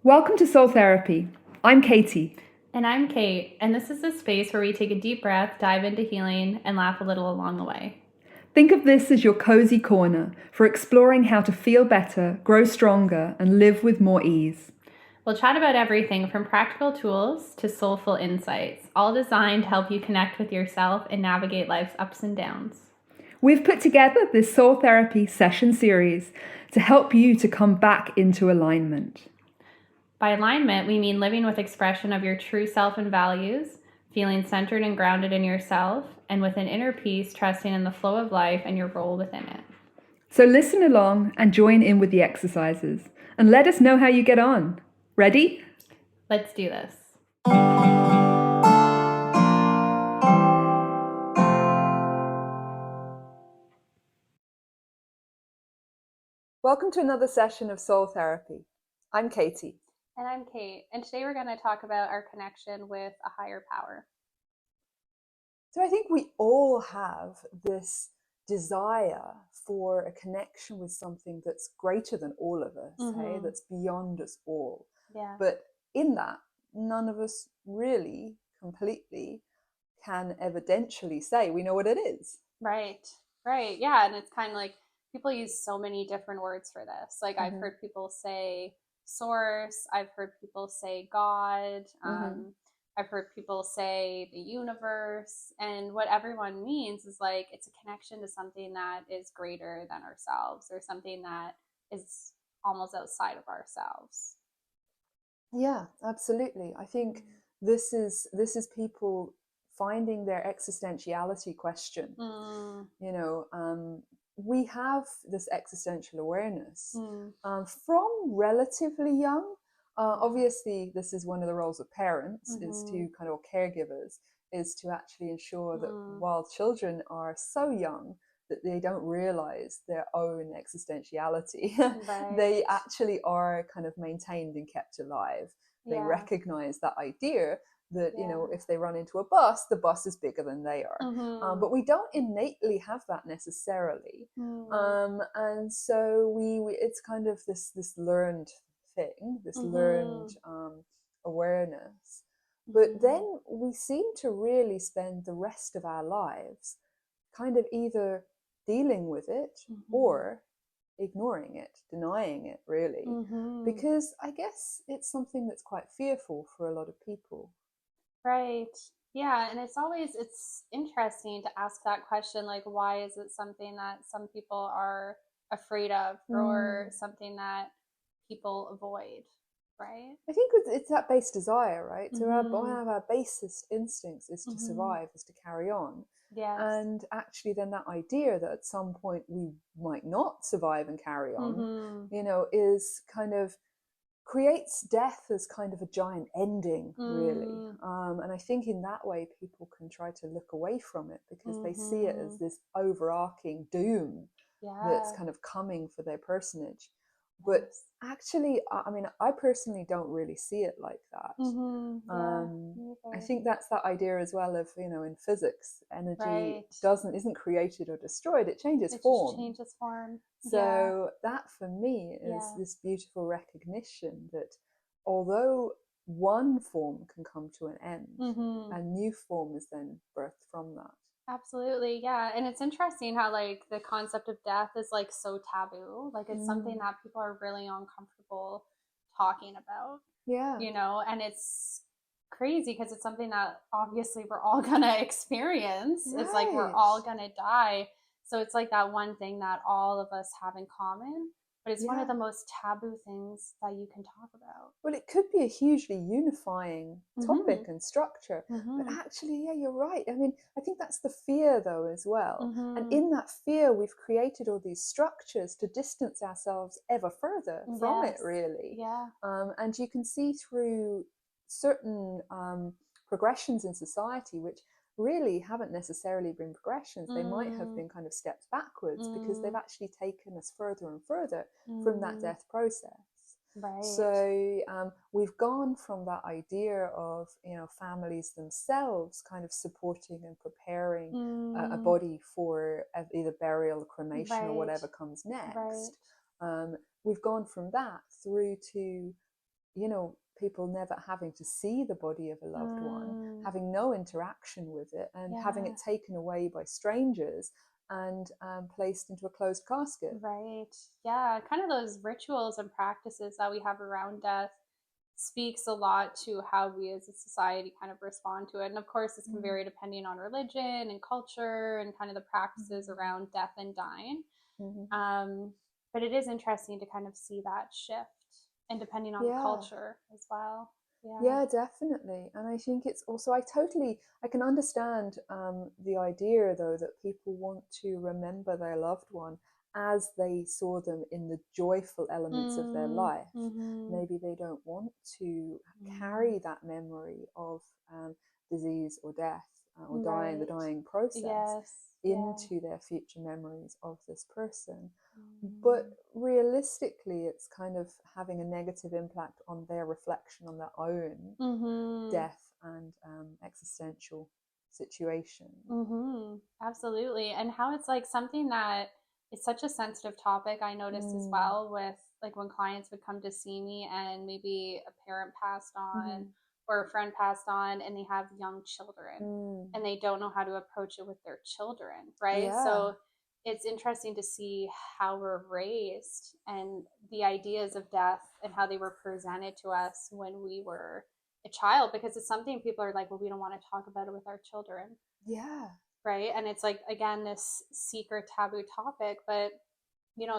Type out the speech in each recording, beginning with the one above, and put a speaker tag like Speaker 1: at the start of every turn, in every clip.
Speaker 1: Welcome to Soul Therapy. I'm Katie.
Speaker 2: And I'm Kate, and this is the space where we take a deep breath, dive into healing, and laugh a little along the way.
Speaker 1: Think of this as your cozy corner for exploring how to feel better, grow stronger, and live with more ease.
Speaker 2: We'll chat about everything from practical tools to soulful insights, all designed to help you connect with yourself and navigate life's ups and downs.
Speaker 1: We've put together this Soul Therapy session series to help you to come back into alignment.
Speaker 2: By alignment, we mean living with expression of your true self and values, feeling centered and grounded in yourself, and with an inner peace, trusting in the flow of life and your role within it.
Speaker 1: So listen along and join in with the exercises, and let us know how you get on. Ready?
Speaker 2: Let's do this.
Speaker 1: Welcome to another session of Soul Therapy. I'm Katie.
Speaker 2: And I'm Kate, and today we're going to talk about our connection with a higher power.
Speaker 1: So I think we all have this desire for a connection with something that's greater than all of us, hey, that's beyond us all.
Speaker 2: Yeah.
Speaker 1: But in that, none of us really completely can evidentially say we know what it is.
Speaker 2: Right. Yeah. And it's kind of like people use so many different words for this. Like I've heard people say source, I've heard people say God, I've heard people say the universe. And what everyone means is like it's a connection to something that is greater than ourselves or something that is almost outside of ourselves.
Speaker 1: Yeah, absolutely. I think this is people finding their existentiality question. You know, we have this existential awareness from relatively young. Obviously, this is one of the roles of parents, is to kind of caregivers, is to actually ensure that while children are so young that they don't realize their own existentiality, they actually are kind of maintained and kept alive. They recognize that idea that, you know, if they run into a bus, the bus is bigger than they are. But we don't innately have that necessarily. And so it's kind of this learned thing, this learned awareness. But then we seem to really spend the rest of our lives kind of either dealing with it or ignoring it, denying it, really, because I guess it's something that's quite fearful for a lot of people.
Speaker 2: Right. Yeah, and it's interesting to ask that question, like why is it something that some people are afraid of or something that people avoid, right?
Speaker 1: I think it's that base desire, right? So one of our basest instincts is to survive, is to carry on.
Speaker 2: Yes.
Speaker 1: And actually then that idea that at some point we might not survive and carry on, you know, is kind of creates death as kind of a giant ending, really. And I think in that way people can try to look away from it because they see it as this overarching doom that's kind of coming for their personage. But actually, I mean, I personally don't really see it like that. I think that's that idea as well of, you know, in physics, energy isn't created or destroyed; it changes form.
Speaker 2: It changes form.
Speaker 1: So that for me is this beautiful recognition that although one form can come to an end, a new form is then birthed from that.
Speaker 2: Absolutely, yeah. And it's interesting how like the concept of death is like so taboo. Like it's something that people are really uncomfortable talking about.
Speaker 1: Yeah.
Speaker 2: You know, and it's crazy because it's something that obviously we're all gonna experience.
Speaker 1: Right.
Speaker 2: It's like we're all gonna die. So it's like that one thing that all of us have in common. But it's one of the most taboo things that you can talk about.
Speaker 1: Well, it could be a hugely unifying topic and structure, but actually, yeah, you're right. I mean, I think that's the fear, though, as well. And in that fear, we've created all these structures to distance ourselves ever further from it, really.
Speaker 2: Yeah.
Speaker 1: And you can see through certain progressions in society, which really haven't necessarily been progressions. They might have been kind of steps backwards because they've actually taken us further and further from that death process.
Speaker 2: Right.
Speaker 1: So we've gone from that idea of, you know, families themselves kind of supporting and preparing a body for either burial, cremation, or whatever comes next. We've gone from that through to people never having to see the body of a loved one, having no interaction with it, and having it taken away by strangers and placed into a closed casket.
Speaker 2: Right. Yeah. Kind of those rituals and practices that we have around death speaks a lot to how we as a society kind of respond to it. And of course, this can vary depending on religion and culture and kind of the practices around death and dying. But it is interesting to kind of see that shift, and depending on the culture as well.
Speaker 1: Yeah, definitely. And I think it's also, I can understand the idea, though, that people want to remember their loved one as they saw them in the joyful elements of their life. Maybe they don't want to carry that memory of disease or death or the dying process into their future memories of this person. But realistically, it's kind of having a negative impact on their reflection on their own death and existential situation.
Speaker 2: Absolutely. And how it's like something that is such a sensitive topic. I noticed as well with like when clients would come to see me and maybe a parent passed on or a friend passed on and they have young children and they don't know how to approach it with their children, right? So it's interesting to see how we're raised and the ideas of death and how they were presented to us when we were a child, because it's something people are like, well, we don't want to talk about it with our children. Right. And it's like, again, this secret taboo topic, but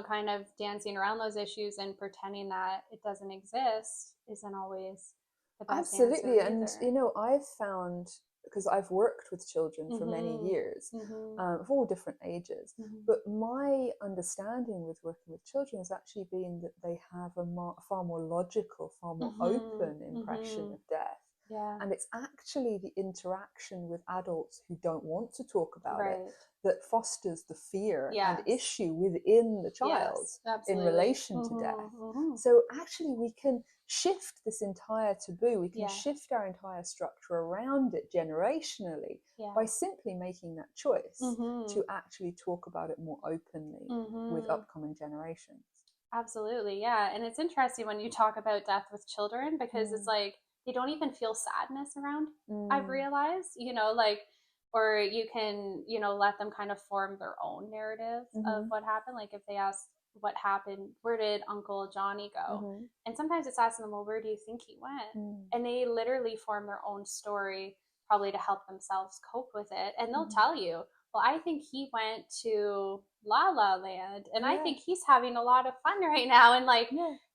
Speaker 2: kind of dancing around those issues and pretending that it doesn't exist isn't always the best
Speaker 1: Absolutely.
Speaker 2: answer
Speaker 1: And I've found, because I've worked with children for many years, of all different ages, but my understanding with working with children has actually been that they have a far more logical, far more open impression of death. And it's actually the interaction with adults who don't want to talk about it that fosters the fear and issue within the child in relation to death. So actually we can shift this entire taboo, we can shift our entire structure around it generationally by simply making that choice to actually talk about it more openly with upcoming generations.
Speaker 2: Absolutely, yeah. And it's interesting when you talk about death with children, because it's like they don't even feel sadness around. I've realized, like, or you can, let them kind of form their own narrative of what happened. Like if they ask what happened, where did Uncle Johnny go? And sometimes it's asking them, well, where do you think he went? And they literally form their own story, probably to help themselves cope with it. And they'll tell you, well, I think he went to La La Land and I think he's having a lot of fun right now. And like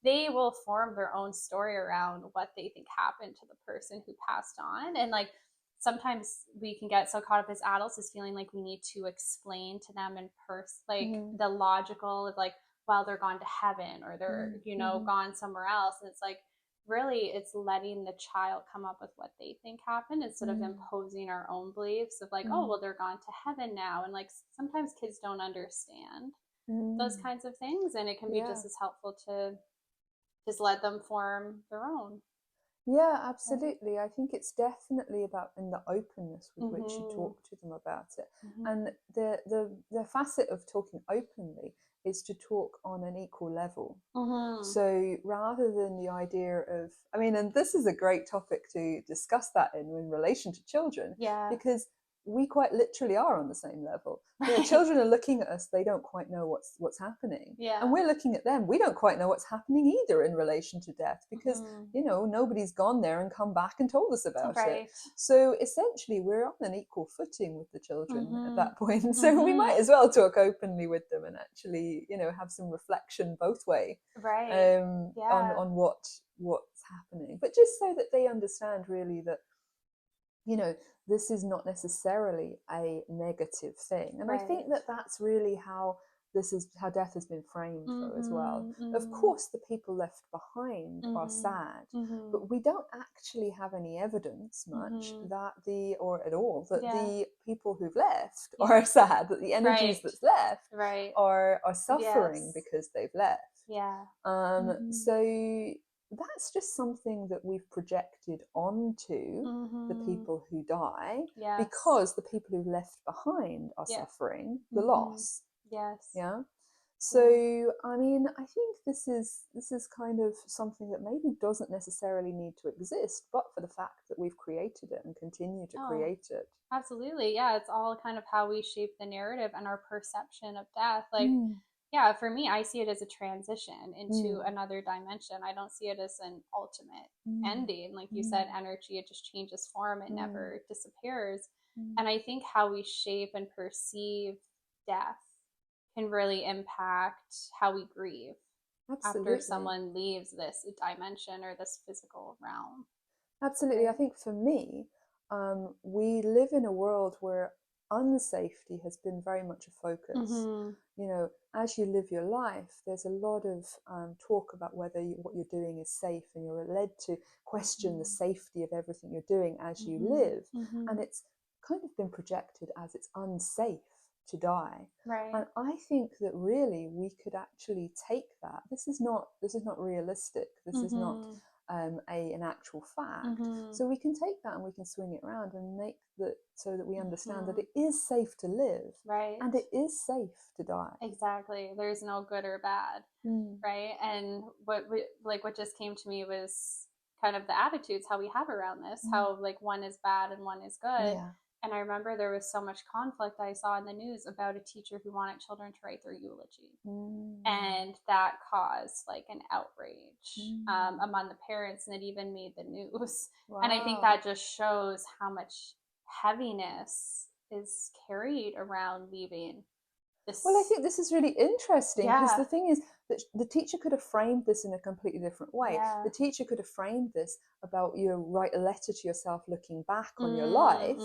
Speaker 2: they will form their own story around what they think happened to the person who passed on. And like sometimes we can get so caught up as adults as feeling like we need to explain to them in person, like the logical of like, well, they're gone to heaven or they're, gone somewhere else. And it's like, really, it's letting the child come up with what they think happened instead of imposing our own beliefs of like, oh, well, they're gone to heaven now. And like sometimes kids don't understand those kinds of things. And it can be just as helpful to just let them form their own.
Speaker 1: Yeah, absolutely. I think it's definitely about in the openness with which you talk to them about it. And the facet of talking openly is to talk on an equal level. So rather than the idea of, and this is a great topic to discuss that in relation to children, because we quite literally are on the same level. Children are looking at us, they don't quite know what's happening. And we're looking at them, we don't quite know what's happening either in relation to death, because nobody's gone there and come back and told us about it. So essentially we're on an equal footing with the children at that point. So we might as well talk openly with them and actually have some reflection both way on what's happening, but just so that they understand really that this is not necessarily a negative thing. And I think that that's really how death has been framed though as well. Of course the people left behind are sad, but we don't actually have any evidence much that the people who've left are sad, that the energies that's left are suffering because they've left. So that's just something that we've projected onto the people who die, because the people who left behind are suffering the loss. So, I mean, I think this is kind of something that maybe doesn't necessarily need to exist, but for the fact that we've created it and continue to create it.
Speaker 2: Absolutely. Yeah, it's all kind of how we shape the narrative and our perception of death. Like, yeah, for me, I see it as a transition into another dimension. I don't see it as an ultimate ending. Like you said, energy, it just changes form, it never disappears. And I think how we shape and perceive death can really impact how we grieve after someone leaves this dimension or this physical realm.
Speaker 1: Absolutely. I think for me, we live in a world where unsafety has been very much a focus. You know, as you live your life, there's a lot of talk about whether what you're doing is safe, and you're led to question the safety of everything you're doing as you live. And it's kind of been projected as it's unsafe to die. And I think that really we could actually take that. This is not realistic. This is not an actual fact. So we can take that and we can swing it around and make that so that we understand that it is safe to live, and it is safe to die.
Speaker 2: Exactly. There's no good or bad, right? And what just came to me was kind of the attitudes how we have around this, how like one is bad and one is good. And I remember there was so much conflict I saw in the news about a teacher who wanted children to write their eulogy. And that caused like an outrage among the parents, and it even made the news. And I think that just shows how much heaviness is carried around leaving this.
Speaker 1: Well, I think this is really interesting because the thing is that the teacher could have framed this in a completely different way. The teacher could have framed this about you write a letter to yourself looking back on your life.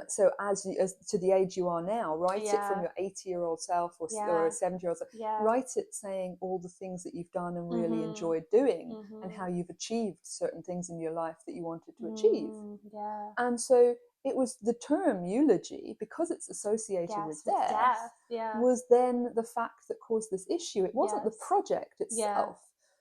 Speaker 1: So as to the age you are now, write it from your 80-year-old self or a 70-year-old self. Write it saying all the things that you've done and really enjoyed doing, and how you've achieved certain things in your life that you wanted to achieve. And so it was the term eulogy, because it's associated with death, was then the fact that caused this issue. It wasn't the project itself.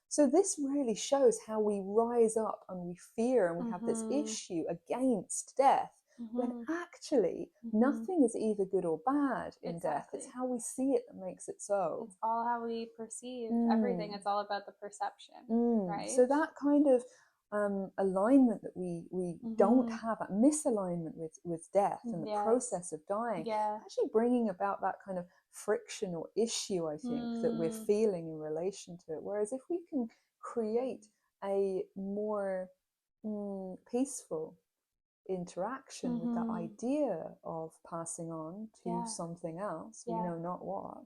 Speaker 1: So this really shows how we rise up and we fear and we have this issue against death, when actually nothing is either good or bad in death. It's how we see it that makes it so.
Speaker 2: It's all how we perceive everything. It's all about the perception, right?
Speaker 1: So that kind of alignment that we don't have, that misalignment with death and the process of dying, actually bringing about that kind of friction or issue, I think, that we're feeling in relation to it. Whereas if we can create a more peaceful interaction with that idea of passing on to something else, we know not what,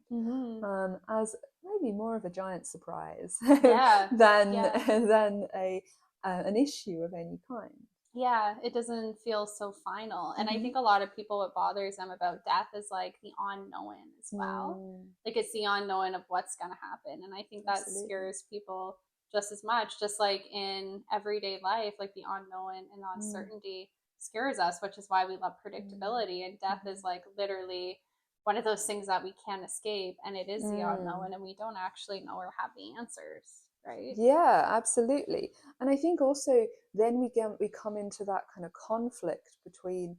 Speaker 1: as maybe more of a giant surprise than an issue of any kind.
Speaker 2: Yeah, it doesn't feel so final. And I think a lot of people, what bothers them about death is like the unknown as well. Like it's the unknown of what's going to happen. And I think that scares people just as much, just like in everyday life, like the unknown and uncertainty scares us, which is why we love predictability. And death is like literally one of those things that we can't escape. And it is the unknown, and we don't actually know or have the answers. Right?
Speaker 1: Yeah, absolutely. And I think also then we come into that kind of conflict between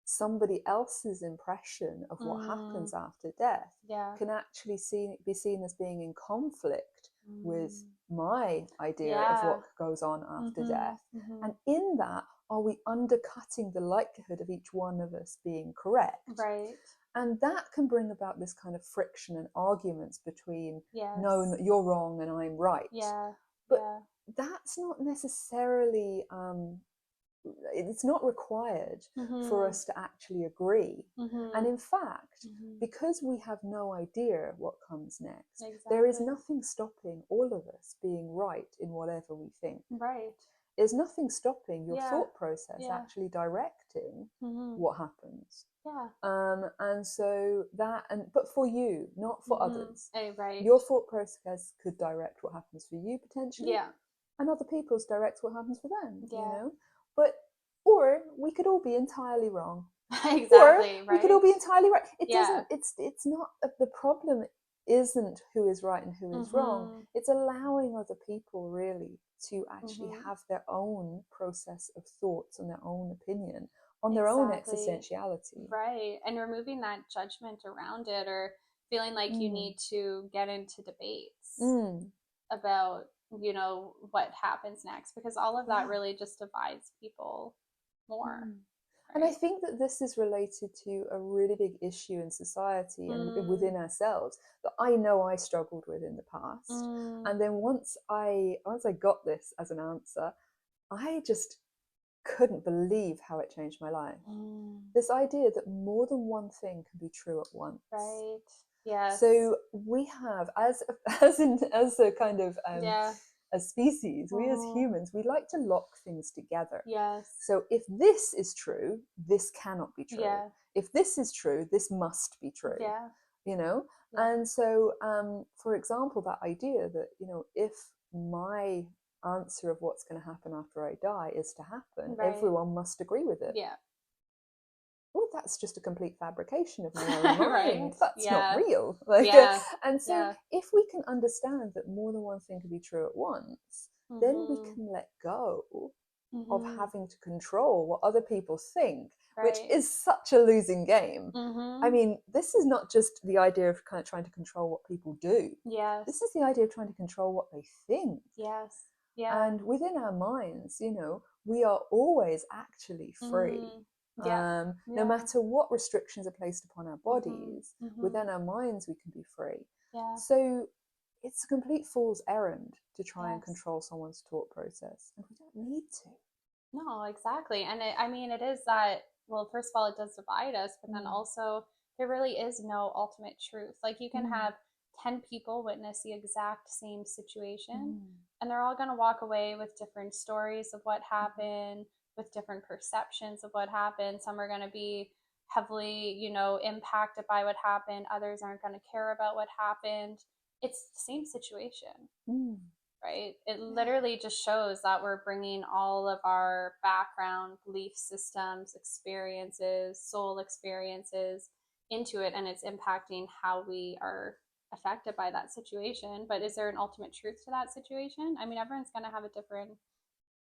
Speaker 1: somebody else's impression of what happens after death can actually be seen as being in conflict with my idea of what goes on after death. And in that, are we undercutting the likelihood of each one of us being correct?
Speaker 2: Right.
Speaker 1: And that can bring about this kind of friction and arguments between, no, you're wrong and I'm right. But that's not necessarily, it's not required for us to actually agree. And in fact, because we have no idea what comes next, there is nothing stopping all of us being right in whatever we think.
Speaker 2: Right.
Speaker 1: There's nothing stopping your thought process actually directing what happens. And so that, but for you, not for others.
Speaker 2: Right.
Speaker 1: Your thought process could direct what happens for you potentially, and other people's directs what happens for them. You know, or we could all be entirely wrong.
Speaker 2: Exactly.
Speaker 1: Or we could all be entirely right. It doesn't. It's not the problem. Isn't who is right and who is wrong. It's allowing other people really to actually have their own process of thoughts and their own opinion on their own existentiality.
Speaker 2: Right. And removing that judgment around it, or feeling like you need to get into debates
Speaker 1: Mm.
Speaker 2: about, you know, what happens next, because all of that really just divides people more.
Speaker 1: Right? And I think that this is related to a really big issue in society and within ourselves that I know I struggled with in the past. And then once I got this as an answer, I just couldn't believe how it changed my life. This idea that more than one thing can be true at once.
Speaker 2: Right. Yes.
Speaker 1: So we have, as a kind of a species, we as humans, we like to lock things together.
Speaker 2: Yes.
Speaker 1: So if this is true, this cannot be true.
Speaker 2: Yeah.
Speaker 1: If this is true, this must be true.
Speaker 2: Yeah.
Speaker 1: You know? Yeah. And so, for example, that idea that, you know, if my answer of what's going to happen after I die is to happen, everyone must agree with it.
Speaker 2: Yeah.
Speaker 1: Well, that's just a complete fabrication of my own mind.
Speaker 2: Right.
Speaker 1: That's not real. Like, and so if we can understand that more than one thing can be true at once, then we can let go of having to control what other people think, which is such a losing game. I mean, this is not just the idea of kind of trying to control what people do.
Speaker 2: Yes.
Speaker 1: This is the idea of trying to control what they think.
Speaker 2: Yes. Yeah.
Speaker 1: And within our minds, you know, we are always actually free. No matter what restrictions are placed upon our bodies, within our minds we can be free. So it's a complete fool's errand to try and control someone's thought process, and we don't need to.
Speaker 2: No, exactly. And I mean, it is that, well, first of all, it does divide us, but then also there really is no ultimate truth. Like you can have 10 people witness the exact same situation, and they're all going to walk away with different stories of what happened, with different perceptions of what happened. Some are going to be heavily, you know, impacted by what happened. Others aren't going to care about what happened. It's the same situation, right? It literally just shows that we're bringing all of our background, belief systems, experiences, soul experiences into it, and it's impacting how we are affected by that situation. But is there an ultimate truth to that situation? I mean, everyone's going to have a different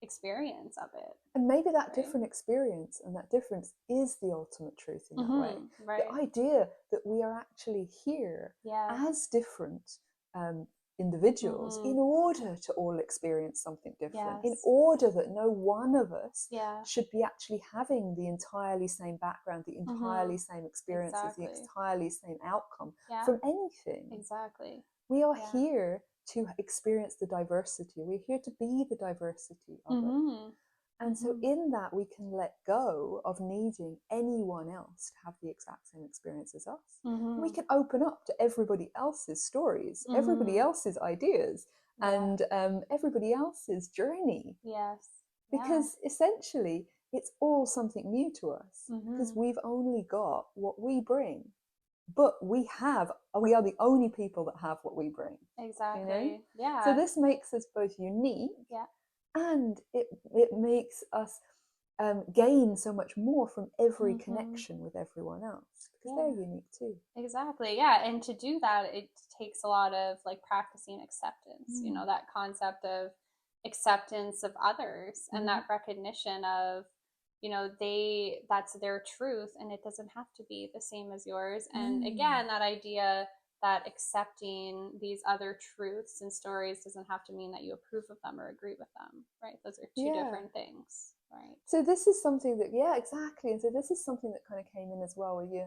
Speaker 2: experience of it,
Speaker 1: and maybe that different experience and that difference is the ultimate truth in that way. The idea that we are actually here as different individuals in order to all experience something different, in order that no one of us should be actually having the entirely same background, the entirely same experiences, the entirely same outcome from anything. We are here to experience the diversity. We're here to be the diversity of it. And so in that, we can let go of needing anyone else to have the exact same experience as us. We can open up to everybody else's stories, everybody else's ideas, and everybody else's journey. Because essentially, it's all something new to us, because we've only got what we bring. But we are the only people that have what we bring.
Speaker 2: Exactly. You know?
Speaker 1: So this makes us both unique, and it makes us gain so much more from every connection with everyone else, because they're unique too.
Speaker 2: Exactly. Yeah. And to do that, it takes a lot of like practicing acceptance, you know, that concept of acceptance of others and that recognition of, you know, that's their truth and it doesn't have to be the same as yours. And again, that idea that accepting these other truths and stories doesn't have to mean that you approve of them or agree with them, right? Those are two different things, right?
Speaker 1: So this is something that, exactly. And so this is something that kind of came in as well, where you,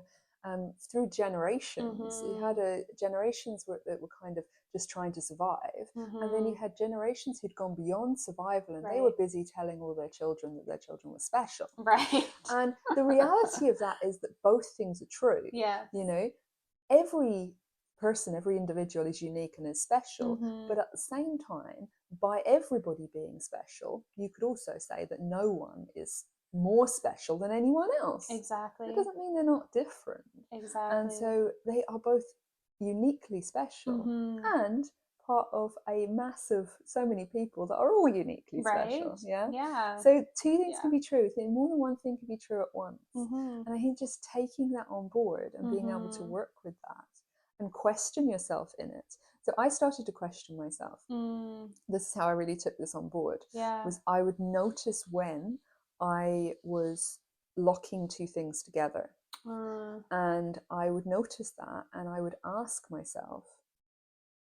Speaker 1: through generations, you had generations that were kind of just trying to survive. And then you had generations who'd gone beyond survival, and they were busy telling all their children that their children were special.
Speaker 2: Right.
Speaker 1: And the reality of that is that both things are true. You know, every person, every individual is unique and is special, but at the same time, by everybody being special, you could also say that no one is more special than anyone else.
Speaker 2: Exactly.
Speaker 1: It doesn't mean they're not different.
Speaker 2: Exactly.
Speaker 1: And so they are both uniquely special and part of a massive, so many people that are all uniquely special. So two things can be true. More than one thing can be true at once. And I think just taking that on board and being able to work with that and question yourself in it. So I started to question myself. This is how I really took this on board. Was I would notice when I was locking two things together. And I would notice that, and I would ask myself,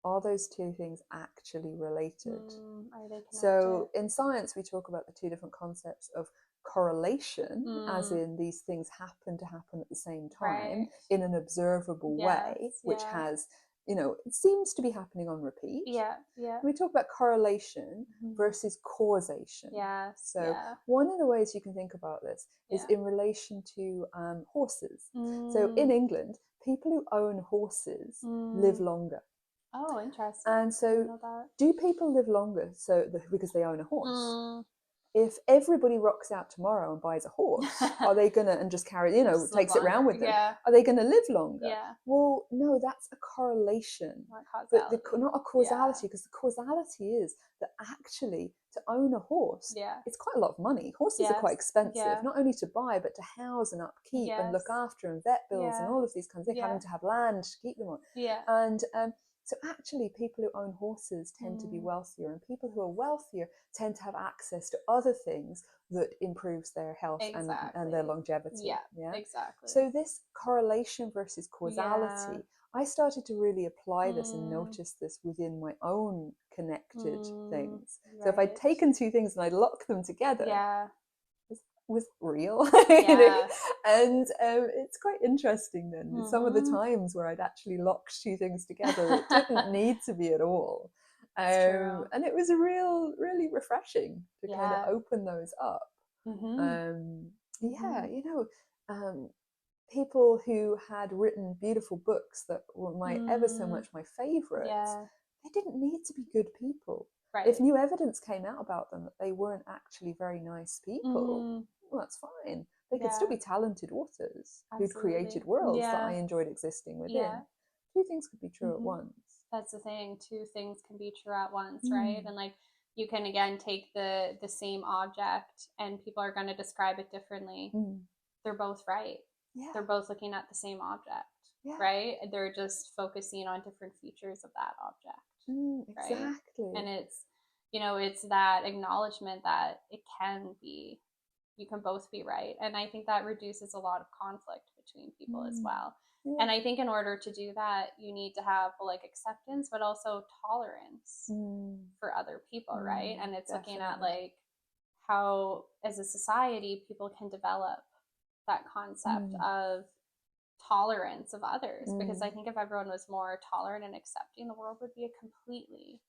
Speaker 1: are those two things actually related?
Speaker 2: Are they connected?
Speaker 1: So in science, we talk about the two different concepts of correlation, as in these things happen to happen at the same time in an observable way, which has, it seems to be happening on repeat. We talk about correlation versus causation. So one of the ways you can think about this is in relation to horses. So in England, people who own horses live longer.
Speaker 2: Oh, interesting.
Speaker 1: And so do people live longer because they own a horse? If everybody rocks out tomorrow and buys a horse, are they gonna, and just carry, takes it around with them, are they gonna live longer? Well, no, that's a correlation, not a causality, because the causality is that actually to own a horse, it's quite a lot of money. Horses are quite expensive, not only to buy, but to house and upkeep and look after, and vet bills and all of these kinds of things, having to have land to keep them on. And so actually, people who own horses tend to be wealthier, and people who are wealthier tend to have access to other things that improves their health and their longevity.
Speaker 2: Exactly.
Speaker 1: So this correlation versus causality, I started to really apply this and notice this within my own connected things. So if I'd taken two things and I'd locked them together, was real. And it's quite interesting then some of the times where I'd actually locked two things together that didn't need to be at all. And it was really refreshing to kind of open those up. People who had written beautiful books that were ever so much my favorites, they didn't need to be good people. If new evidence came out about them that they weren't actually very nice people, well, that's fine. They could still be talented authors who'd created worlds that I enjoyed existing within. Two things could be true at once.
Speaker 2: That's the thing. Two things can be true at once, right? And like, you can again take the same object and people are going to describe it differently. They're both right. They're both looking at the same object, right? They're just focusing on different features of that object,
Speaker 1: exactly.
Speaker 2: And it's, it's that acknowledgement that it can be, you can both be right. And I think that reduces a lot of conflict between people as well. And I think in order to do that, you need to have like acceptance, but also tolerance for other people, right? And it's looking at like how, as a society, people can develop that concept of tolerance of others. Because I think if everyone was more tolerant and accepting, the world would be a completely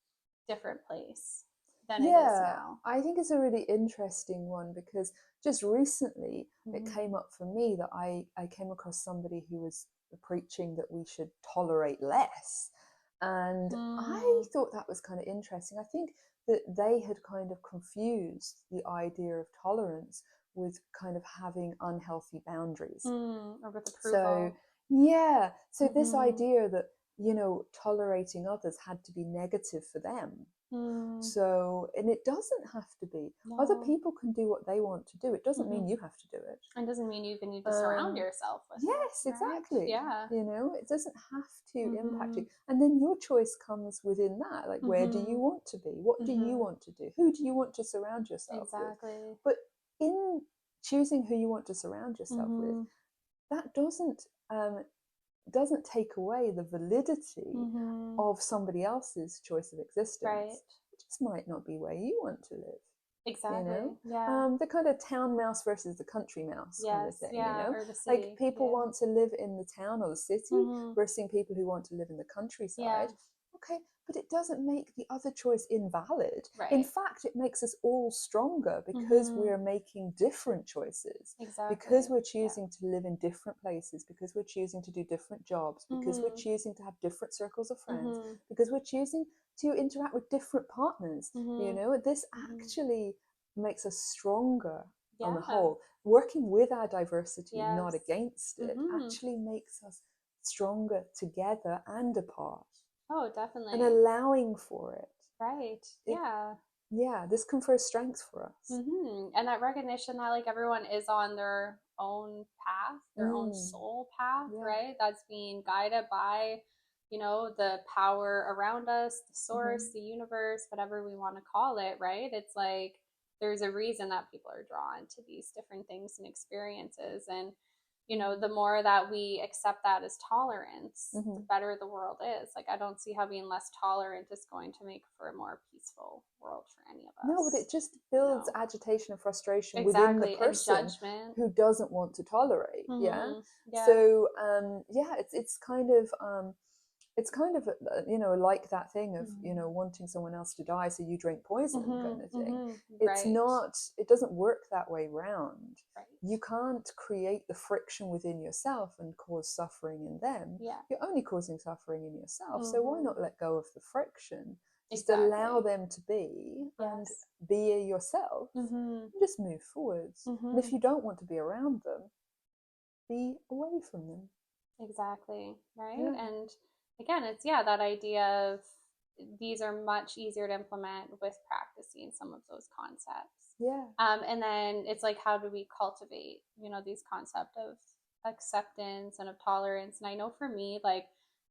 Speaker 2: different place than it is now.
Speaker 1: I think it's a really interesting one, because just recently it came up for me that I came across somebody who was preaching that we should tolerate less. And I thought that was kind of interesting. I think that they had kind of confused the idea of tolerance with kind of having unhealthy boundaries.
Speaker 2: Or with approval.
Speaker 1: So this idea that, tolerating others had to be negative for them. So, and it doesn't have to be. Other people can do what they want to do. It doesn't mean you have to do it.
Speaker 2: It doesn't mean you even need to surround yourself with
Speaker 1: it. Exactly.
Speaker 2: Yeah.
Speaker 1: It doesn't have to impact you. And then your choice comes within that. Like, where do you want to be? What do you want to do? Who do you want to surround yourself with? But in choosing who you want to surround yourself with, that doesn't take away the validity of somebody else's choice of existence. It just might not be where you want to live. The kind of town mouse versus the country mouse kind of thing.
Speaker 2: Or the city.
Speaker 1: Like, people want to live in the town or the city versus people who want to live in the countryside. Okay, but it doesn't make the other choice invalid. In fact, it makes us all stronger because we're making different choices. Because we're choosing to live in different places, because we're choosing to do different jobs, because we're choosing to have different circles of friends, because we're choosing to interact with different partners. This actually makes us stronger on the whole. Working with our diversity, not against it, actually makes us stronger together and apart.
Speaker 2: Oh, definitely.
Speaker 1: And allowing for it.
Speaker 2: Right.
Speaker 1: This confers strength for us.
Speaker 2: And that recognition that like everyone is on their own path, their own soul path, right? That's being guided by, the power around us, the source, the universe, whatever we want to call it, right? It's like there's a reason that people are drawn to these different things and experiences. And you know, the more that we accept that as tolerance, the better the world is. Like, I don't see how being less tolerant is going to make for a more peaceful world for any of us.
Speaker 1: No, but it just builds agitation and frustration within the
Speaker 2: Exactly,
Speaker 1: person
Speaker 2: and judgment.
Speaker 1: who doesn't want to tolerate. Yeah.
Speaker 2: Yeah.
Speaker 1: So it's kind of you know, like that thing of you know, wanting someone else to die so you drink poison kind of thing. It's not, it doesn't work that way round. You can't create the friction within yourself and cause suffering in them. You're only causing suffering in yourself. So why not let go of the friction? Just allow them to be and be yourself and just move forwards. And if you don't want to be around them, be away from them.
Speaker 2: Exactly. Right. Yeah. And again, it's that idea of these are much easier to implement with practicing some of those concepts.
Speaker 1: Yeah.
Speaker 2: And then it's like, how do we cultivate, you know, these concepts of acceptance and of tolerance? And I know for me, like,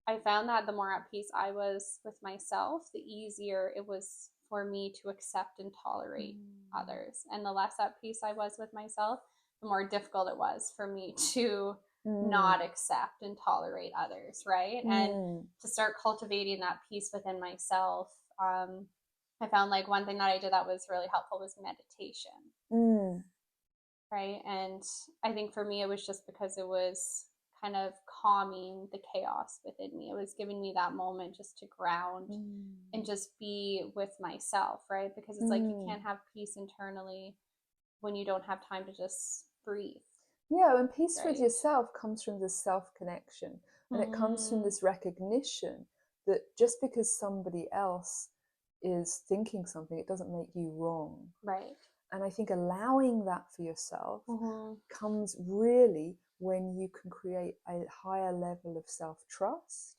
Speaker 2: I found that the more at peace I was with myself, the easier it was for me to accept and tolerate others. And the less at peace I was with myself, the more difficult it was for me to not accept and tolerate others, right? And to start cultivating that peace within myself, I found like one thing that I did that was really helpful was meditation. Right. And I think for me, it was just because it was kind of calming the chaos within me. It was giving me that moment just to ground and just be with myself, right? Because it's like you can't have peace internally when you don't have time to just breathe.
Speaker 1: Yeah, and peace with yourself comes from this self-connection. And it comes from this recognition that just because somebody else is thinking something, it doesn't make you wrong.
Speaker 2: Right.
Speaker 1: And I think allowing that for yourself comes really when you can create a higher level of self-trust,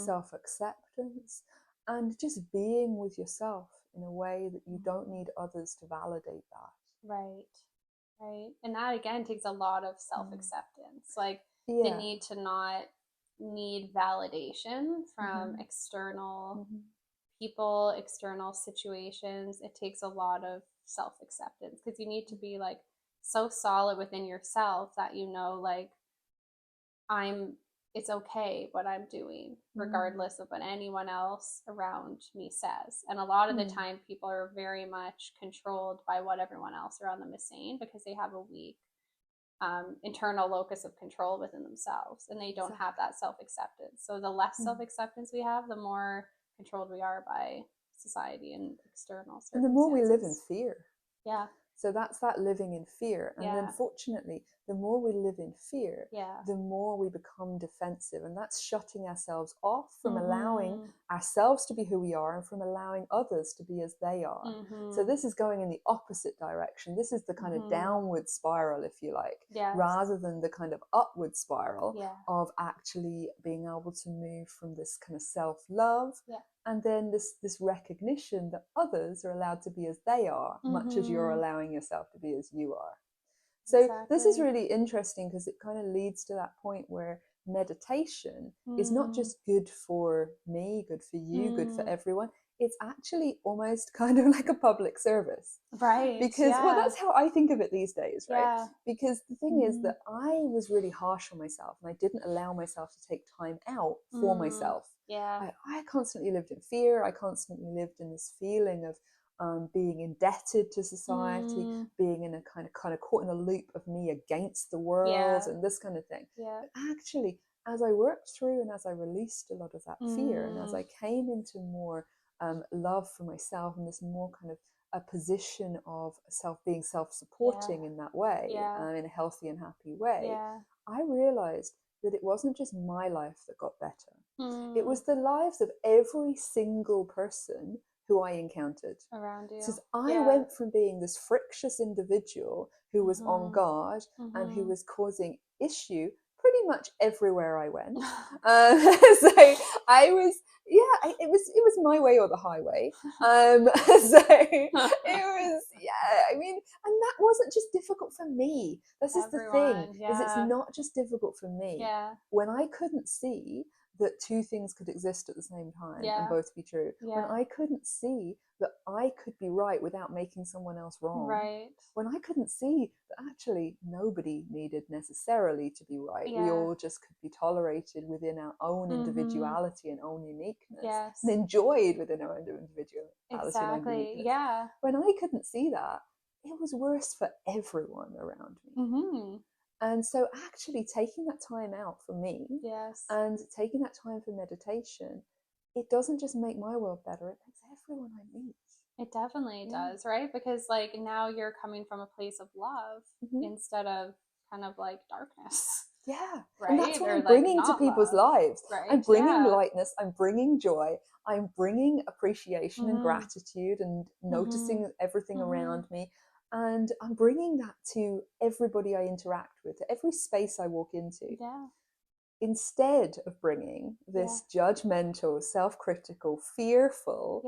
Speaker 1: self-acceptance, and just being with yourself in a way that you don't need others to validate that.
Speaker 2: Right. Right. And that again takes a lot of self-acceptance. Like the need to not need validation from external people, external situations. It takes a lot of self-acceptance because you need to be like so solid within yourself that you know, like, it's okay what I'm doing, regardless of what anyone else around me says. And a lot of the time, people are very much controlled by what everyone else around them is saying because they have a weak internal locus of control within themselves, and they don't have that self-acceptance. So the less self-acceptance we have, the more controlled we are by society and external circumstances.
Speaker 1: And the more we live in fear.
Speaker 2: Yeah.
Speaker 1: So that's that living in fear. And unfortunately, the more we live in fear, the more we become defensive. And that's shutting ourselves off from allowing ourselves to be who we are and from allowing others to be as they are. So this is going in the opposite direction. This is the kind of downward spiral, if you like, rather than the kind of upward spiral of actually being able to move from this kind of self-love and then this recognition that others are allowed to be as they are, much as you're allowing yourself to be as you are. So this is really interesting because it kind of leads to that point where meditation is not just good for me, good for you, good for everyone. It's actually almost kind of like a public service.
Speaker 2: Right.
Speaker 1: Because, well, that's how I think of it these days, right? Because the thing is that I was really harsh on myself and I didn't allow myself to take time out for myself. I constantly lived in fear. I constantly lived in this feeling of being indebted to society, being in a kind of caught in a loop of me against the world and this kind of thing. But actually, as I worked through and as I released a lot of that fear and as I came into more love for myself and this more kind of a position of being self-supporting in that way, in a healthy and happy way, I realized that it wasn't just my life that got better. It was the lives of every single person who I encountered
Speaker 2: around you.
Speaker 1: Since I went from being this frictious individual who was on guard and who was causing issue pretty much everywhere I went. So I was, it was my way or the highway. So it was, I mean, and that wasn't just difficult for me. This is the thing, is it's not just difficult for me. When I couldn't see that two things could exist at the same time and
Speaker 2: Yeah.
Speaker 1: both be true. When
Speaker 2: Yeah.
Speaker 1: I couldn't see that I could be right without making someone else wrong.
Speaker 2: Right.
Speaker 1: When I couldn't see that actually nobody needed necessarily to be right.
Speaker 2: Yeah.
Speaker 1: We all just could be tolerated within our own individuality and own uniqueness.
Speaker 2: Yes.
Speaker 1: And enjoyed within our own individuality
Speaker 2: Exactly.
Speaker 1: and own uniqueness.
Speaker 2: Yeah.
Speaker 1: When I couldn't see that, it was worse for everyone around me. And so actually taking that time out for me,
Speaker 2: yes,
Speaker 1: and taking that time for meditation, it doesn't just make my world better, it makes everyone I meet.
Speaker 2: It definitely does, right? Because like now you're coming from a place of love instead of kind of like darkness.
Speaker 1: Yeah.
Speaker 2: Right.
Speaker 1: And that's what
Speaker 2: or
Speaker 1: I'm bringing
Speaker 2: like
Speaker 1: to people's lives.
Speaker 2: Right.
Speaker 1: I'm bringing lightness, I'm bringing joy, I'm bringing appreciation and gratitude and noticing everything around me. And I'm bringing that to everybody I interact with, to every space I walk into.
Speaker 2: Yeah.
Speaker 1: Instead of bringing this judgmental, self-critical, fearful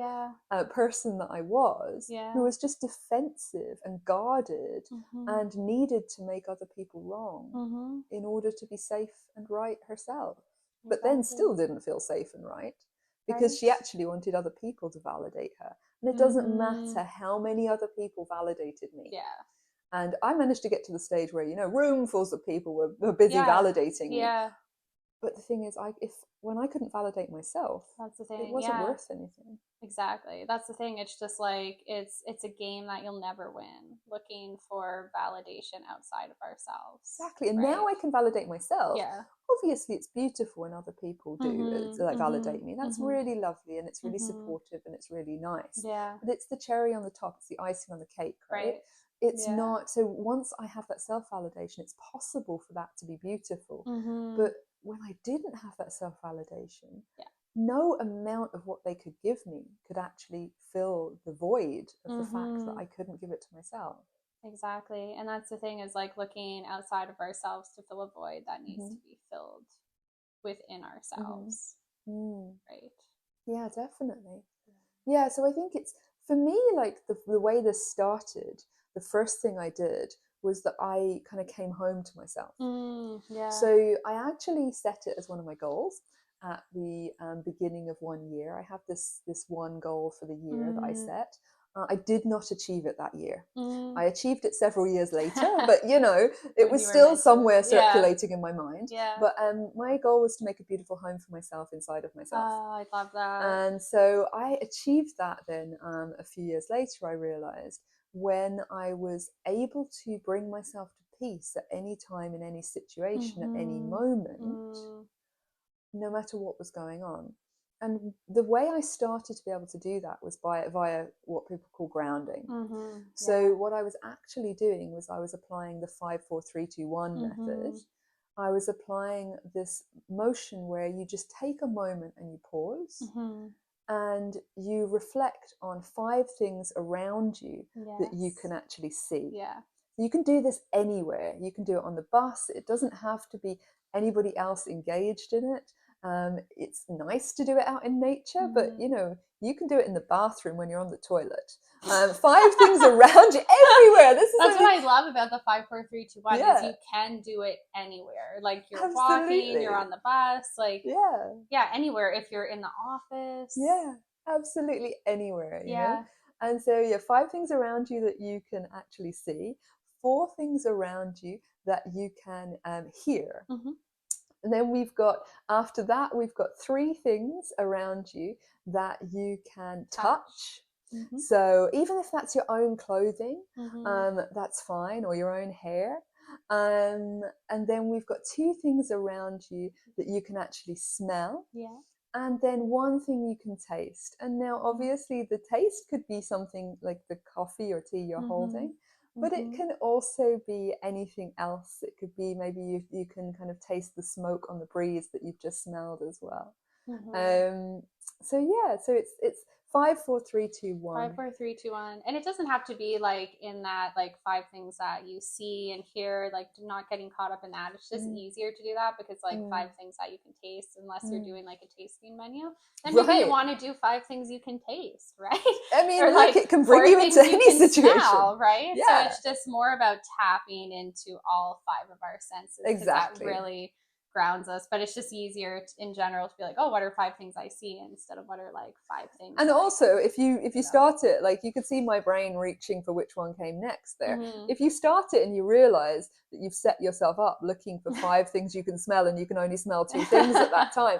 Speaker 1: person that I was, who was just defensive and guarded and needed to make other people wrong in order to be safe and right herself. But then still didn't feel safe and right because she actually wanted other people to validate her. And it doesn't matter how many other people validated me.
Speaker 2: Yeah.
Speaker 1: And I managed to get to the stage where, roomfuls of people were busy validating me.
Speaker 2: Yeah.
Speaker 1: But the thing is, when I couldn't validate myself,
Speaker 2: that's the thing.
Speaker 1: It wasn't worth anything.
Speaker 2: Exactly. That's the thing. It's just like it's a game that you'll never win, looking for validation outside of ourselves.
Speaker 1: Exactly. And now I can validate myself.
Speaker 2: Yeah.
Speaker 1: Obviously, it's beautiful when other people do validate me. That's really lovely, and it's really supportive, and it's really nice.
Speaker 2: Yeah.
Speaker 1: But it's the cherry on the top. It's the icing on the cake, right? It's not. So once I have that self-validation, it's possible for that to be beautiful. But when I didn't have that self-validation, no amount of what they could give me could actually fill the void of the fact that I couldn't give it to myself.
Speaker 2: Exactly. And that's the thing, is like looking outside of ourselves to fill a void that needs to be filled within ourselves. Right.
Speaker 1: Yeah, definitely. Yeah, so I think it's, for me, like the way this started, the first thing I did was that I kind of came home to myself. So I actually set it as one of my goals at the beginning of one year. I have this one goal for the year that I set. I did not achieve it that year. I achieved it several years later, but it was still somewhere circulating in my mind. But my goal was to make a beautiful home for myself inside of myself.
Speaker 2: Oh, I love that.
Speaker 1: And so I achieved that then a few years later, I realized, when I was able to bring myself to peace at any time, in any situation, at any moment, no matter what was going on. And the way I started to be able to do that was via what people call grounding. So what I was actually doing was I was applying the 5, 4, 3, 2, 1 method. I was applying this motion where you just take a moment and you pause and you reflect on 5 things around you that you can actually see. You can do this anywhere. You can do it on the bus. It doesn't have to be anybody else engaged in it. It's nice to do it out in nature, but you can do it in the bathroom when you're on the toilet. 5 things around you everywhere.
Speaker 2: That's what I love about the 5, 4, 3, 2, 1 is you can do it anywhere. Like you're walking, you're on the bus, like anywhere. If you're in the office,
Speaker 1: absolutely anywhere. You know? And so 5 things around you that you can actually see, 4 things around you that you can hear. And then after that, we've got 3 things around you that you can touch. So even if that's your own clothing, that's fine, or your own hair. And then we've got 2 things around you that you can actually smell. And then 1 thing you can taste. And now obviously the taste could be something like the coffee or tea you're holding. But it can also be anything else. It could be maybe you can kind of taste the smoke on the breeze that you've just smelled as well. So it's 5, 4, 3, 2, 1.
Speaker 2: 5, 4, 3, 2, 1. And it doesn't have to be like in that like 5 things that you see and hear, like not getting caught up in that. It's just easier to do that because like 5 things that you can taste, unless you're doing like a tasting menu. Then maybe you want to do 5 things you can taste, right?
Speaker 1: I mean, or like it can bring you into any situation,
Speaker 2: smell, right? So it's just more about tapping into all 5 of our senses.
Speaker 1: Exactly.
Speaker 2: That really grounds us. But it's just easier in general to be like, oh, what are 5 things I see, instead of what are like 5 things.
Speaker 1: And also, if you start it, like, you could see my brain reaching for which one came next there. If you start it and you realize that you've set yourself up looking for 5 things you can smell, and you can only smell 2 things at that time,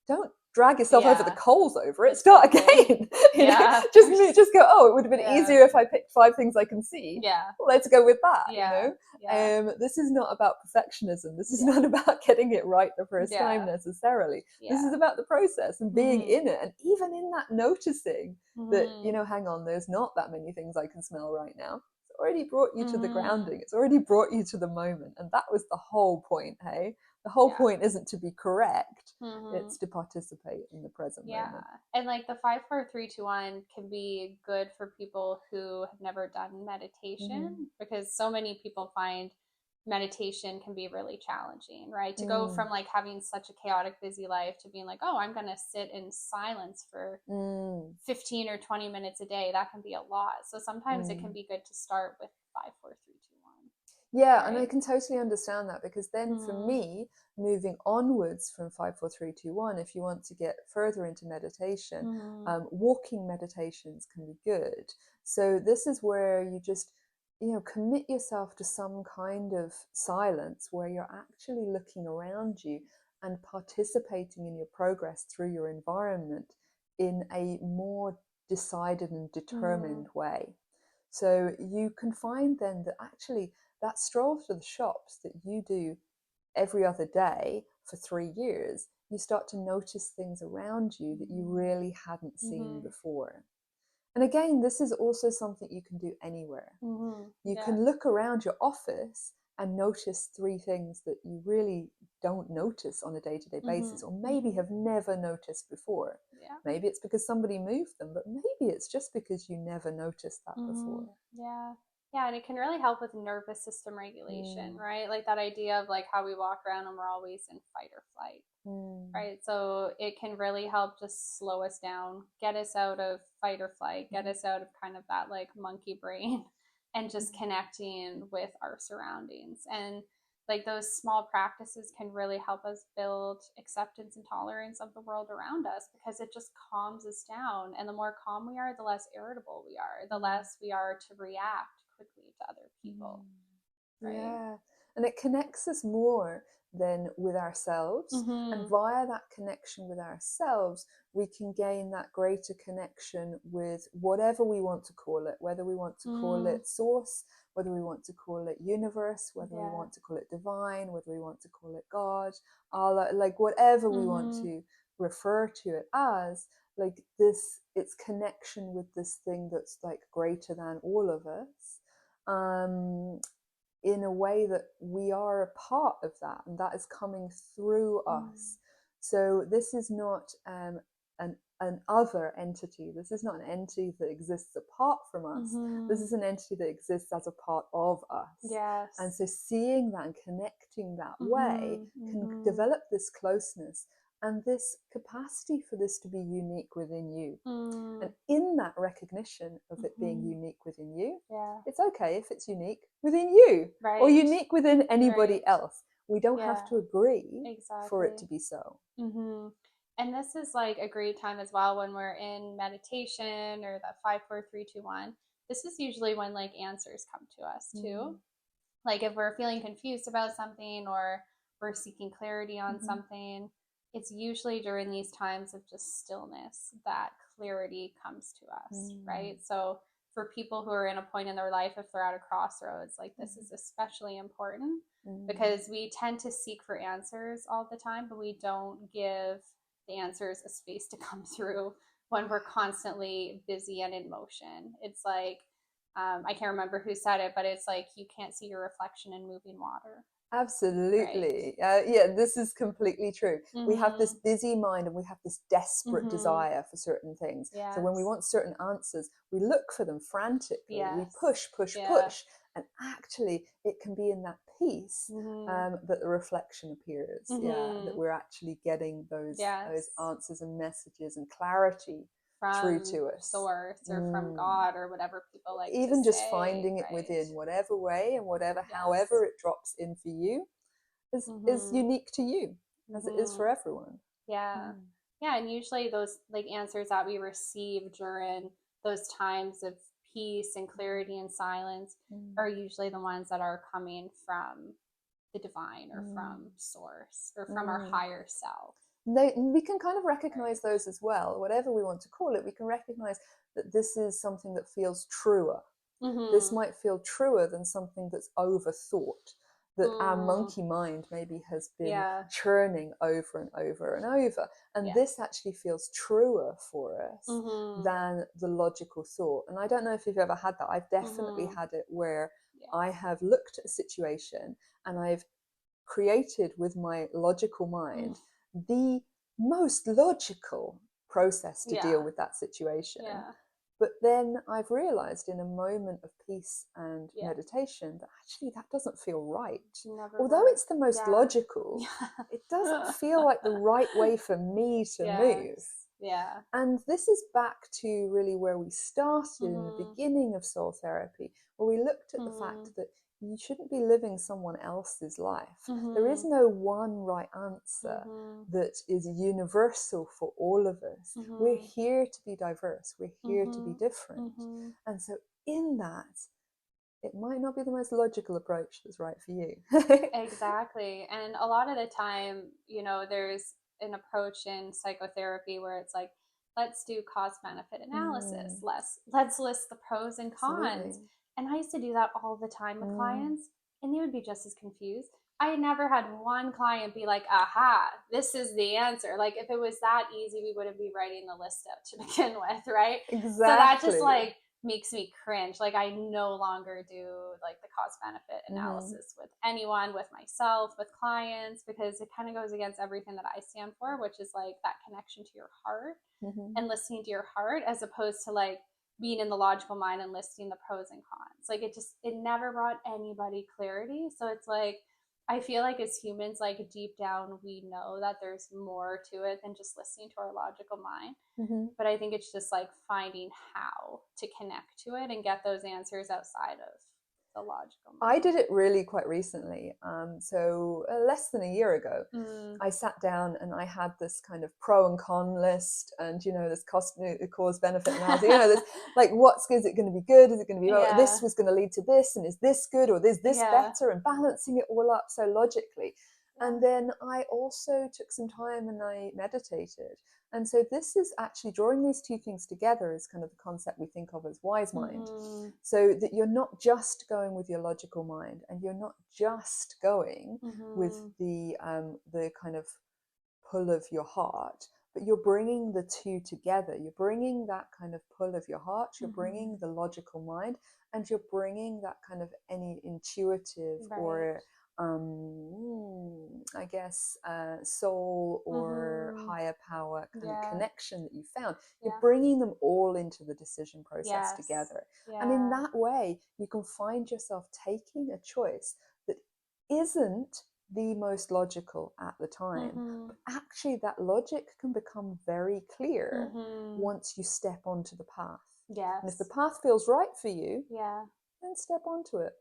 Speaker 1: don't drag yourself over the coals over it. Start again. you know? Just go, oh, it would have been easier if I picked 5 things I can see. Let's go with that. You know, this is not about perfectionism. This is not about getting it right the first time necessarily. This is about the process and being in it, and even in that noticing that, you know, hang on, there's not that many things I can smell right now. It's already brought you to the grounding. It's already brought you to the moment, and that was the whole point. Hey, the whole point isn't to be correct, it's to participate in the present moment.
Speaker 2: And like the 5, 4, 3, 2, 1 can be good for people who have never done meditation, because so many people find meditation can be really challenging, right? To go from like having such a chaotic, busy life to being like, oh, I'm going to sit in silence for 15 or 20 minutes a day, that can be a lot. So sometimes it can be good to start with 5, 4, 3, 2, 1.
Speaker 1: Yeah, right? And I can totally understand that, because then for me, moving onwards from 5, 4, 3, 2, 1, if you want to get further into meditation, walking meditations can be good. So this is where you just, you know, commit yourself to some kind of silence where you're actually looking around you and participating in your progress through your environment in a more decided and determined way. So you can find then that actually that stroll to the shops that you do every other day for 3 years, you start to notice things around you that you really hadn't seen before. And again, this is also something you can do anywhere. You can look around your office and notice 3 things that you really don't notice on a day-to-day basis, or maybe have never noticed before. Maybe it's because somebody moved them, but maybe it's just because you never noticed that before.
Speaker 2: Yeah, and it can really help with nervous system regulation, right? Like that idea of like how we walk around and we're always in fight or flight, right? So it can really help just slow us down, get us out of fight or flight, get us out of kind of that like monkey brain, and just connecting with our surroundings. And like those small practices can really help us build acceptance and tolerance of the world around us, because it just calms us down. And the more calm we are, the less irritable we are, the less we are to react quickly to other people.
Speaker 1: Right? And it connects us more than with ourselves, and via that connection with ourselves we can gain that greater connection with whatever we want to call it, whether we want to call it source, whether we want to call it universe, whether we want to call it divine, whether we want to call it God, Allah, like whatever we want to refer to it as, like this, it's connection with this thing that's like greater than all of us, in a way that we are a part of that, and that is coming through us. So this is not an other entity. This is not an entity that exists apart from us. This is an entity that exists as a part of us. And so seeing that and connecting that way can develop this closeness and this capacity for this to be unique within you. And in that recognition of it being unique within you, it's okay if it's unique within you, or unique within anybody else. We don't have to agree for it to be so.
Speaker 2: And this is like a great time as well when we're in meditation or that 5, 4, 3, 2, 1. This is usually when like answers come to us too. Like if we're feeling confused about something or we're seeking clarity on something, it's usually during these times of just stillness that clarity comes to us, right? So for people who are in a point in their life, if they're at a crossroads, like this is especially important, because we tend to seek for answers all the time, but we don't give the answers a space to come through when we're constantly busy and in motion. It's like, I can't remember who said it, but it's like you can't see your reflection in moving water.
Speaker 1: Absolutely. Yeah, this is completely true. We have this busy mind and we have this desperate desire for certain things. So when we want certain answers, we look for them frantically. We push. And actually, it can be in that peace that the reflection appears. That we're actually getting those answers and messages and clarity through to us,
Speaker 2: source or from God or whatever people like
Speaker 1: even
Speaker 2: to
Speaker 1: just
Speaker 2: say,
Speaker 1: finding it within whatever way and whatever however it drops in for you. is unique to you, as it is for everyone.
Speaker 2: Yeah. Yeah, and usually those like answers that we receive during those times of peace and clarity and silence are usually the ones that are coming from the divine or from source or from our higher self.
Speaker 1: We can kind of recognize those as well, whatever we want to call it. We can recognize that this is something that feels truer. This might feel truer than something that's overthought, that our monkey mind maybe has been churning over and over and over. And this actually feels truer for us than the logical thought. And I don't know if you've ever had that. I've definitely had it where I have looked at a situation and I've created with my logical mind the most logical process to deal with that situation. But then I've realized in a moment of peace and meditation that actually that doesn't feel right. Although it's the most logical, it doesn't feel like the right way for me to move. And this is back to really where we started in the beginning of soul therapy, where we looked at the fact that you shouldn't be living someone else's life. There is no one right answer that is universal for all of us. We're here to be diverse. We're here to be different. And so in that, it might not be the most logical approach that's right for you.
Speaker 2: Exactly. And a lot of the time, you know, there's an approach in psychotherapy where it's like, let's do cost benefit analysis. Let's list the pros and cons. Absolutely. And I used to do that all the time with clients, and they would be just as confused. I never had one client be like, aha, this is the answer. Like, if it was that easy, we wouldn't be writing the list up to begin with, right?
Speaker 1: Exactly.
Speaker 2: So that just like makes me cringe. Like, I no longer do like the cost benefit analysis with anyone, with myself, with clients, because it kind of goes against everything that I stand for, which is like that connection to your heart and listening to your heart, as opposed to like being in the logical mind and listing the pros and cons. Like, it never brought anybody clarity. So it's like, I feel like as humans, like deep down, we know that there's more to it than just listening to our logical mind. But I think it's just like finding how to connect to it and get those answers outside of the logical mind.
Speaker 1: I did it really quite recently. So less than a year ago, I sat down and I had this kind of pro and con list, and, you know, this cause benefit analysis. You know, this like, is it going to be good? Is it going to be this was going to lead to this, and is this good, or is this better? And balancing it all up so logically. And then I also took some time and I meditated. And so this is actually drawing these two things together is kind of the concept we think of as wise mind. So that you're not just going with your logical mind, and you're not just going with the kind of pull of your heart, but you're bringing the two together. You're bringing that kind of pull of your heart, you're bringing the logical mind, and you're bringing that kind of any intuitive or I guess soul or higher power kind of connection that you found. You're bringing them all into the decision process together. And in that way, you can find yourself taking a choice that isn't the most logical at the time. But actually, that logic can become very clear once you step onto the path. And if the path feels right for you, then step onto it.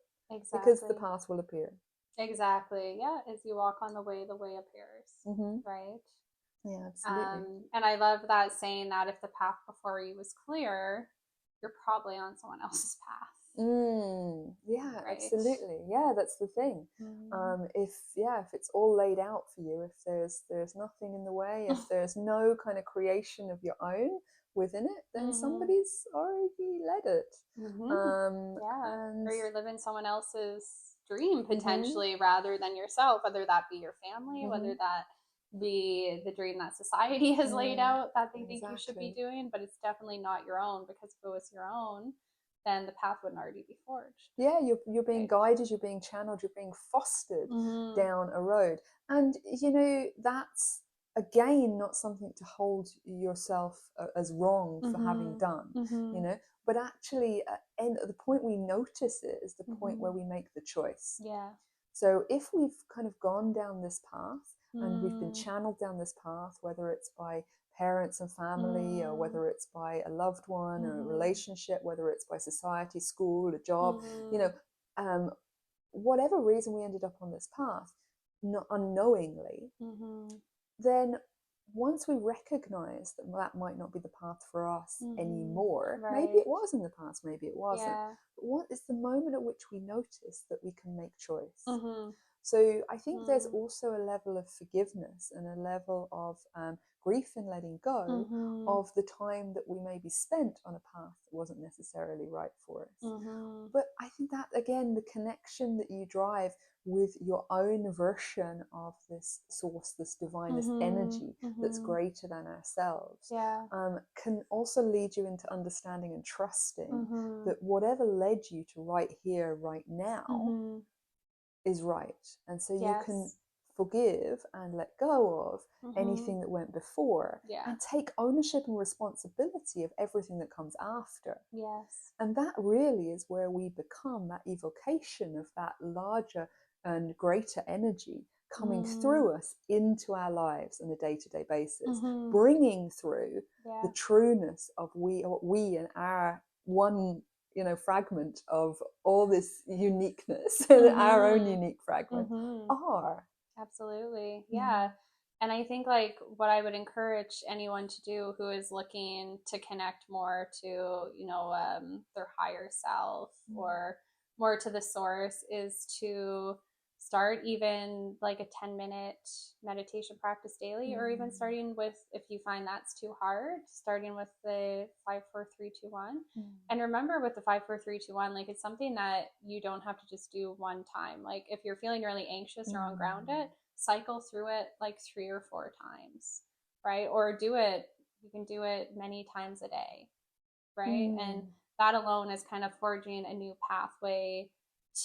Speaker 1: Because the path will appear.
Speaker 2: Exactly. Yeah. As you walk on the way appears. Right.
Speaker 1: Yeah, absolutely.
Speaker 2: And I love that saying that if the path before you was clear, you're probably on someone else's path.
Speaker 1: Yeah, right? Absolutely. Yeah, that's the thing. If it's all laid out for you, if there's nothing in the way, if there's no kind of creation of your own within it, then somebody's already led it.
Speaker 2: Or you're living someone else's dream potentially rather than yourself, whether that be your family, whether that be the dream that society has laid out that they think you should be doing, but it's definitely not your own, because if it was your own, then the path wouldn't already be forged.
Speaker 1: Yeah, you're being guided, you're being channeled, you're being fostered down a road. And, you know, that's, again, not something to hold yourself as wrong for having done, you know, but actually at the point we notice it is the point where we make the choice. So if we've kind of gone down this path and we've been channeled down this path, whether it's by parents and family, or whether it's by a loved one or a relationship, whether it's by society, school, a job, you know, whatever reason we ended up on this path, unknowingly, then once we recognize that that might not be the path for us anymore, maybe it was in the past, maybe it wasn't. But what is the moment at which we notice that we can make choice? So I think there's also a level of forgiveness and a level of grief in letting go of the time that we maybe spent on a path that wasn't necessarily right for us. But I think that, again, the connection that you drive with your own version of this source, this divine, this energy that's greater than ourselves, can also lead you into understanding and trusting that whatever led you to right here, right now, is right. And so you can forgive and let go of anything that went before and take ownership and responsibility of everything that comes after. And that really is where we become that evocation of that larger and greater energy coming through us into our lives on a day-to-day basis, bringing through the trueness of what we and our one fragment of all this uniqueness, our own unique fragment are.
Speaker 2: Absolutely. Yeah. And I think like what I would encourage anyone to do who is looking to connect more to, their higher self or more to the source is to start even like a 10-minute meditation practice daily, or even starting with, if you find that's too hard, starting with the 5-4-3-2-1. And remember, with the 5-4-3-2-1, like, it's something that you don't have to just do one time. Like, if you're feeling really anxious or ungrounded, cycle through it like 3 or 4 times, right? Or you can do it many times a day, right? And that alone is kind of forging a new pathway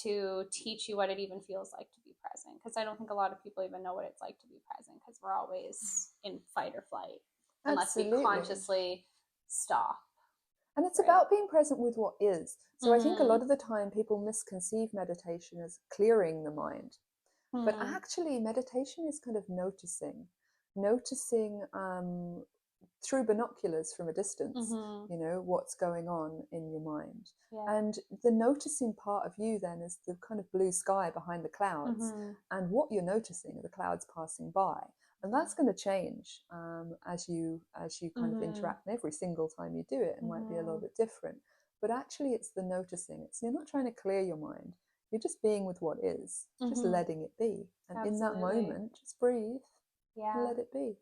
Speaker 2: to teach you what it even feels like to be present. Because I don't think a lot of people even know what it's like to be present, because we're always in fight or flight unless we consciously stop.
Speaker 1: And it's about being present with what is. So I think a lot of the time people misconceive meditation as clearing the mind. But actually meditation is kind of noticing through binoculars from a distance, what's going on in your mind. And the noticing part of you then is the kind of blue sky behind the clouds. And what you're noticing are the clouds passing by. And that's going to change as you kind of interact. And every single time you do it might be a little bit different. But actually it's the noticing. You're not trying to clear your mind. You're just being with what is, just letting it be. And in that moment, just breathe and let it be.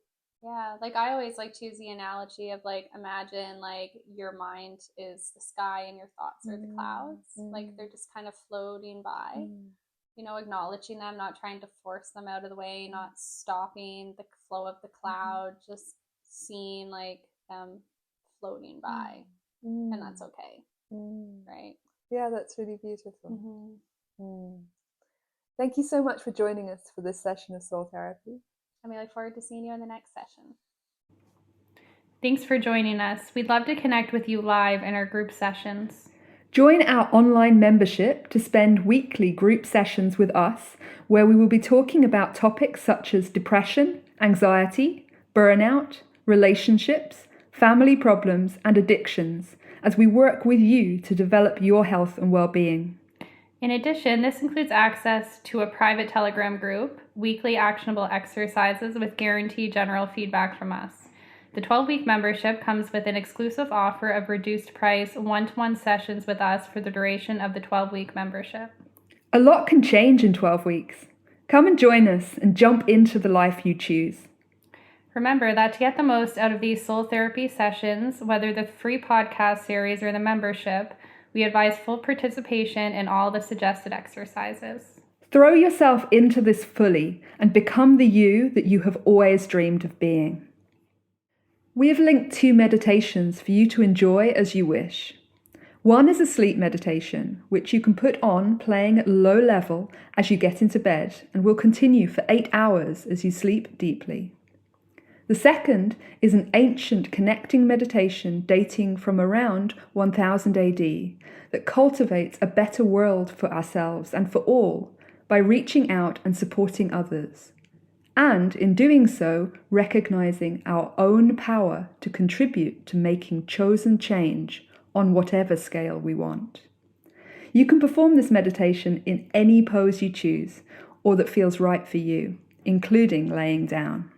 Speaker 2: Yeah, like I always like to use the analogy of like, imagine like your mind is the sky and your thoughts are the clouds. Like they're just kind of floating by, acknowledging them, not trying to force them out of the way, not stopping the flow of the cloud, just seeing like them floating by. And that's okay, right?
Speaker 1: Yeah, that's really beautiful. Thank you so much for joining us for this session of soul therapy.
Speaker 2: And we look forward to seeing you in the next session.
Speaker 3: Thanks for joining us. We'd love to connect with you live in our group sessions.
Speaker 1: Join our online membership to spend weekly group sessions with us, where we will be talking about topics such as depression, anxiety, burnout, relationships, family problems, and addictions, as we work with you to develop your health and well-being.
Speaker 3: In addition, this includes access to a private Telegram group, weekly actionable exercises with guaranteed general feedback from us. The 12-week membership comes with an exclusive offer of reduced price one-to-one sessions with us for the duration of the 12-week membership.
Speaker 1: A lot can change in 12 weeks. Come and join us and jump into the life you choose.
Speaker 3: Remember that to get the most out of these soul therapy sessions, whether the free podcast series or the membership, we advise full participation in all the suggested exercises.
Speaker 1: Throw yourself into this fully and become the you that you have always dreamed of being. We have linked 2 meditations for you to enjoy as you wish. One is a sleep meditation, which you can put on playing at low level as you get into bed and will continue for 8 hours as you sleep deeply. The second is an ancient connecting meditation dating from around 1000 AD that cultivates a better world for ourselves and for all by reaching out and supporting others. And in doing so, recognizing our own power to contribute to making chosen change on whatever scale we want. You can perform this meditation in any pose you choose, or that feels right for you, including laying down.